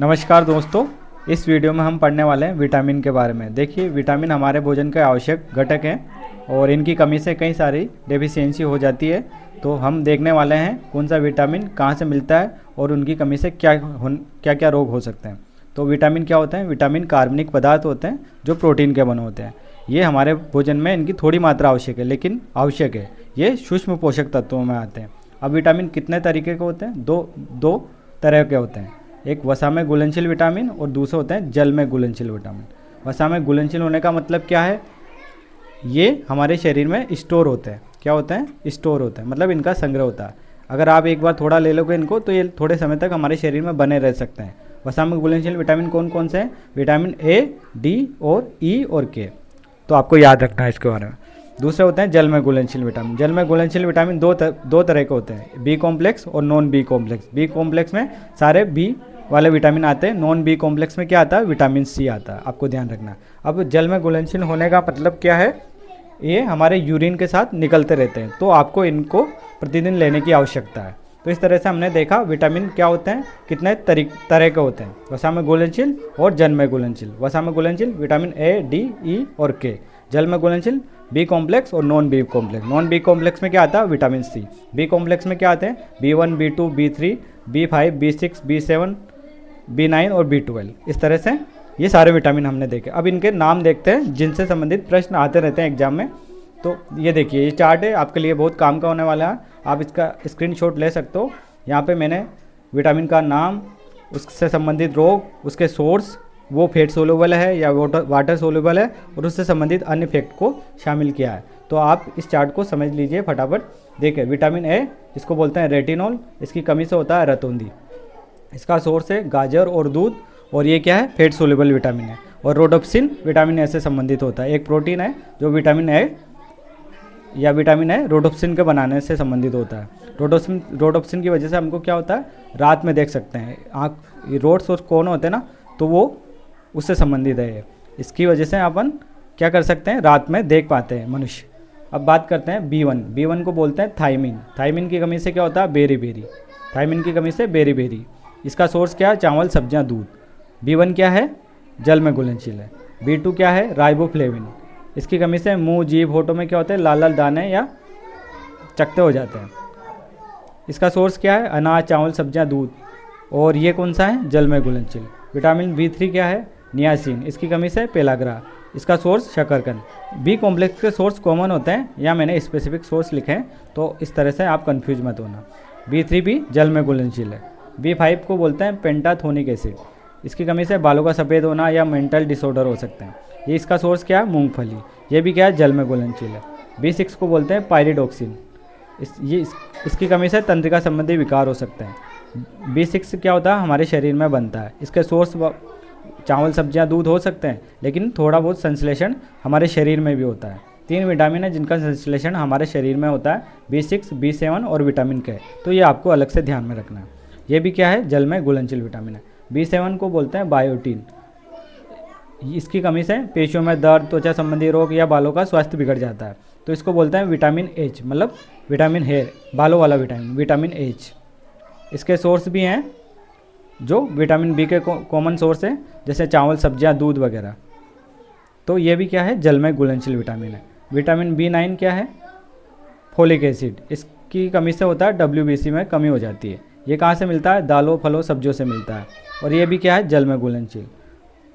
नमस्कार दोस्तों, इस वीडियो में हम पढ़ने वाले हैं विटामिन के बारे में। देखिए, विटामिन हमारे भोजन के आवश्यक घटक हैं और इनकी कमी से कई सारी डेफिशिएंसी हो जाती है। तो हम देखने वाले हैं कौन सा विटामिन कहाँ से मिलता है और उनकी कमी से क्या क्या रोग हो सकते हैं। तो विटामिन क्या होते हैं? विटामिन कार्बनिक पदार्थ होते हैं जो प्रोटीन के बने होते हैं। ये हमारे भोजन में इनकी थोड़ी मात्रा आवश्यक है, लेकिन आवश्यक है। ये सूक्ष्म पोषक तत्वों में आते हैं। अब विटामिन कितने तरीके के होते हैं? दो तरह के होते हैं। एक वसा में घुलनशील विटामिन और दूसरे होते हैं जल में घुलनशील विटामिन। वसा में घुलनशील होने का मतलब क्या है? ये हमारे शरीर में स्टोर होते हैं। क्या होते हैं? स्टोर होते हैं, मतलब इनका संग्रह होता है। अगर आप एक बार थोड़ा ले लोगे इनको तो ये थोड़े समय तक हमारे शरीर में बने रह सकते हैं। वसा में घुलनशील विटामिन कौन कौन से हैं? विटामिन ए, डी और ई और के। तो आपको याद रखना है इसके बारे में। दूसरे होते हैं जल में घुलनशील विटामिन। जल में घुलनशील विटामिन दो तरह के होते हैं, बी कॉम्प्लेक्स और non B complex. B complex में सारे बी वाले विटामिन आते हैं। नॉन बी कॉम्प्लेक्स में क्या आता है? विटामिन सी आता है। आपको ध्यान रखना है। अब जल में घुलनशील होने का मतलब क्या है? ये हमारे यूरिन के साथ निकलते रहते हैं, तो आपको इनको प्रतिदिन लेने की आवश्यकता है। तो इस तरह से हमने देखा विटामिन क्या होते हैं, कितने तरह के होते हैं। वसा में घुलनशील और जल में घुलनशील। वसा में घुलनशील विटामिन ए, डी, ई और के। जल में घुलनशील बी कॉम्प्लेक्स और non B complex. Non B complex में क्या आता है? Vitamin C. बी कॉम्प्लेक्स में क्या आते हैं? B1, B2, B3, B5, B6, B7, B9 और B12। इस तरह से ये सारे विटामिन हमने देखे। अब इनके नाम देखते हैं जिनसे संबंधित प्रश्न आते रहते हैं एग्जाम में। तो ये देखिए, ये चार्ट है, आपके लिए बहुत काम का होने वाला है। आप इसका स्क्रीनशॉट ले सकते हो। यहाँ पे मैंने विटामिन का नाम, उससे संबंधित रोग, उसके सोर्स, वो फैट सोल्यूबल है या वाटर सोल्यूबल है, और उससे संबंधित अन्य फैक्ट को शामिल किया है। तो आप इस चार्ट को समझ लीजिए फटाफट। देखिए, विटामिन ए, इसको बोलते हैं रेटिनॉल, इसकी कमी से होता है रतौंधी। इसका सोर्स है गाजर और दूध, और ये क्या है? फैट सोल्यूबल विटामिन है। और रोडोप्सिन विटामिन ए से संबंधित होता है। एक प्रोटीन है जो विटामिन ए रोडोप्सिन के बनाने से संबंधित होता है। रोडोप्सिन की वजह से हमको क्या होता है? रात में देख सकते हैं। आँख, रोड्स और कोन होते हैं ना, तो वो उससे संबंधित है। इसकी वजह से अपन क्या कर सकते हैं? रात में देख पाते हैं मनुष्य। अब बात करते हैं B1 को बोलते हैं थायमिन। थायमिन की कमी से क्या होता है? बेरी। थायमिन की कमी से बेरी। इसका सोर्स क्या है? चावल, सब्जियां, दूध। B1 क्या है? जल में घुलनशील है। B2 क्या है? राइबोफ्लेविन। इसकी कमी से मुंह, जीभ, होठों में क्या होते हैं? लाल दाने या चकते हो जाते हैं। इसका सोर्स क्या है? अनाज, चावल, सब्जियां, दूध। और ये कौन सा है? जल में घुलनशील। विटामिन B3 क्या है? नियासिन। इसकी कमी से पेलाग्रा। इसका सोर्स शकरकंद। बी कॉम्प्लेक्स के सोर्स कॉमन होते हैं, या मैंने स्पेसिफिक सोर्स लिखे हैं, तो इस तरह से आप कंफ्यूज मत होना। B3 भी जल में घुलनशील है। B5 को बोलते हैं पेंटाथोनिक एसिड। इसकी कमी से बालों का सफ़ेद होना या मेंटल डिसऑर्डर हो सकते हैं। ये इसका सोर्स क्या है? मूंगफली। ये भी क्या है? जल में घुलनशील है। B6 को बोलते हैं पायरिडोक्सिन। इसकी कमी से तंत्रिका संबंधी विकार हो सकते हैं। B6 क्या होता है? हमारे शरीर में बनता है। इसके सोर्स चावल, सब्जियां, दूध हो सकते हैं, लेकिन थोड़ा बहुत संश्लेषण हमारे शरीर में भी होता है। 3 विटामिन है जिनका संश्लेषण हमारे शरीर में होता है, B6, B7 और विटामिन के। तो ये आपको अलग से ध्यान में रखना है। ये भी क्या है? जल में घुलनशील विटामिन है। B7 को बोलते हैं बायोटीन। इसकी कमी से पेशियों में दर्द, त्वचा संबंधी रोग या बालों का स्वास्थ्य बिगड़ जाता है। तो इसको बोलते हैं विटामिन एच, मतलब विटामिन हेयर, बालों वाला विटामिन एच। इसके सोर्स भी हैं जो विटामिन बी के कॉमन सोर्स है, जैसे चावल, सब्जियां, दूध वगैरह। तो ये भी क्या है? जल में घुलनशील विटामिन है। विटामिन B9 क्या है? Folic acid. इसकी कमी से होता है WBC में कमी हो जाती है। ये कहाँ से मिलता है? दालों, फलों, सब्जियों से मिलता है। और ये भी क्या है? जल में घुलनशील।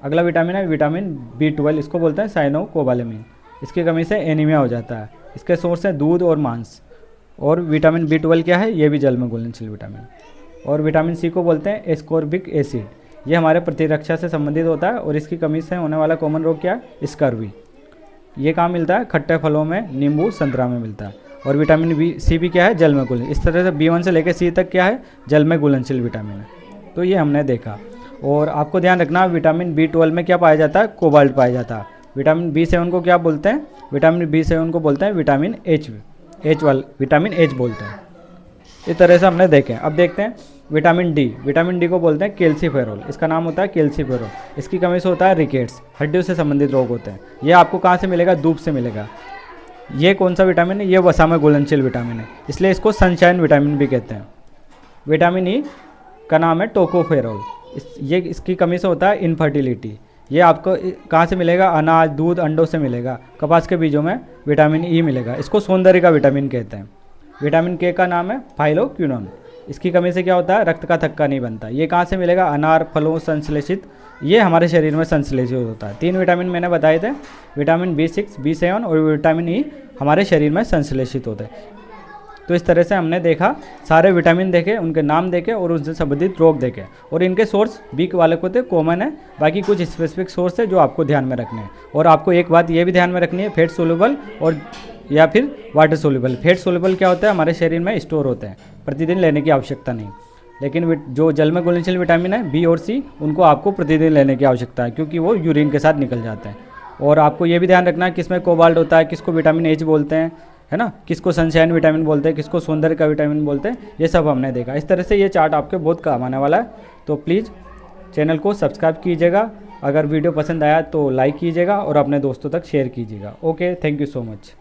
अगला विटामिन है विटामिन B12। इसको बोलते हैं साइनोकोबालेमिन। इसकी कमी से एनीमिया हो जाता है। इसके सोर्स है दूध और मांस। और विटामिन B12 क्या है? ये भी जल में घुलनशील विटामिन। और विटामिन C को बोलते हैं एस्कॉर्बिक एसिड। ये हमारे प्रतिरक्षा से संबंधित होता है। और इसकी कमी से होने वाला कॉमन रोग क्या है? स्कर्वी। ये कहाँ मिलता है? खट्टे फलों में, नींबू, संतरा में मिलता है। और विटामिन C भी क्या है? जल में घुलनशील। इस तरह से B1 से लेकर C तक क्या है? जल में घुलनशील विटामिन है। तो ये हमने देखा। और आपको ध्यान रखना, विटामिन B12 में क्या पाया जाता है? कोबाल्ट पाया जाता है। विटामिन B7 को क्या बोलते हैं? विटामिन B7 को बोलते हैं विटामिन विटामिन H बोलते हैं। इस तरह से हमने देखे। अब देखते हैं विटामिन डी को बोलते हैं कैल्सीफेरॉल। इसका नाम होता है कैल्सीफेरॉल। इसकी कमी से होता है रिकेट्स, हड्डियों से संबंधित रोग होते हैं। ये आपको कहाँ से मिलेगा? धूप से मिलेगा। ये कौन सा विटामिन है? ये वसा में घुलनशील विटामिन है, इसलिए इसको सनशाइन विटामिन भी कहते हैं। विटामिन ई का नाम है टोकोफेरॉल। ये इसकी कमी से होता है इनफर्टिलिटी। ये आपको कहाँ से मिलेगा? अनाज, दूध, अंडों से मिलेगा। कपास के बीजों में विटामिन ई मिलेगा। इसको सौंदर्य का विटामिन कहते हैं। विटामिन के का नाम है फाइलोक्विनोन। इसकी कमी से क्या होता है? रक्त का थक्का नहीं बनता। ये कहाँ से मिलेगा? अनार, फलों, संश्लेषित। ये हमारे शरीर में संश्लेषित होता है। 3 विटामिन मैंने बताए थे, विटामिन B6, B7 और विटामिन ई हमारे शरीर में संश्लेषित होते हैं। तो इस तरह से हमने देखा, सारे विटामिन देखे, उनके नाम देखे और उनसे संबंधित रोग देखे। और इनके सोर्स वीक वाले को थे, कॉमन है। बाकी कुछ स्पेसिफिक सोर्स है जो आपको ध्यान में रखने हैं। और आपको एक बात ये भी ध्यान में रखनी है, फैट सोल्यूबल और या फिर वाटर सोल्यूबल। फैट सोल्यूबल क्या होता है? हमारे शरीर में स्टोर होते हैं, प्रतिदिन लेने की आवश्यकता नहीं। लेकिन जो जल में घुलनशील विटामिन है बी और सी, उनको आपको प्रतिदिन लेने की आवश्यकता है, क्योंकि वो यूरिन के साथ निकल जाते हैं। और आपको ये भी ध्यान रखना है किसमें कोबाल्ट होता है, किसको विटामिन एच बोलते हैं, है ना, किसको सनशाइन विटामिन बोलते हैं, किसको सौंदर्य का विटामिन बोलते हैं। ये सब हमने देखा। इस तरह से ये चार्ट आपके बहुत काम आने वाला है। तो प्लीज़ चैनल को सब्सक्राइब कीजिएगा। अगर वीडियो पसंद आया तो लाइक कीजिएगा और अपने दोस्तों तक शेयर कीजिएगा। Okay, thank you so much.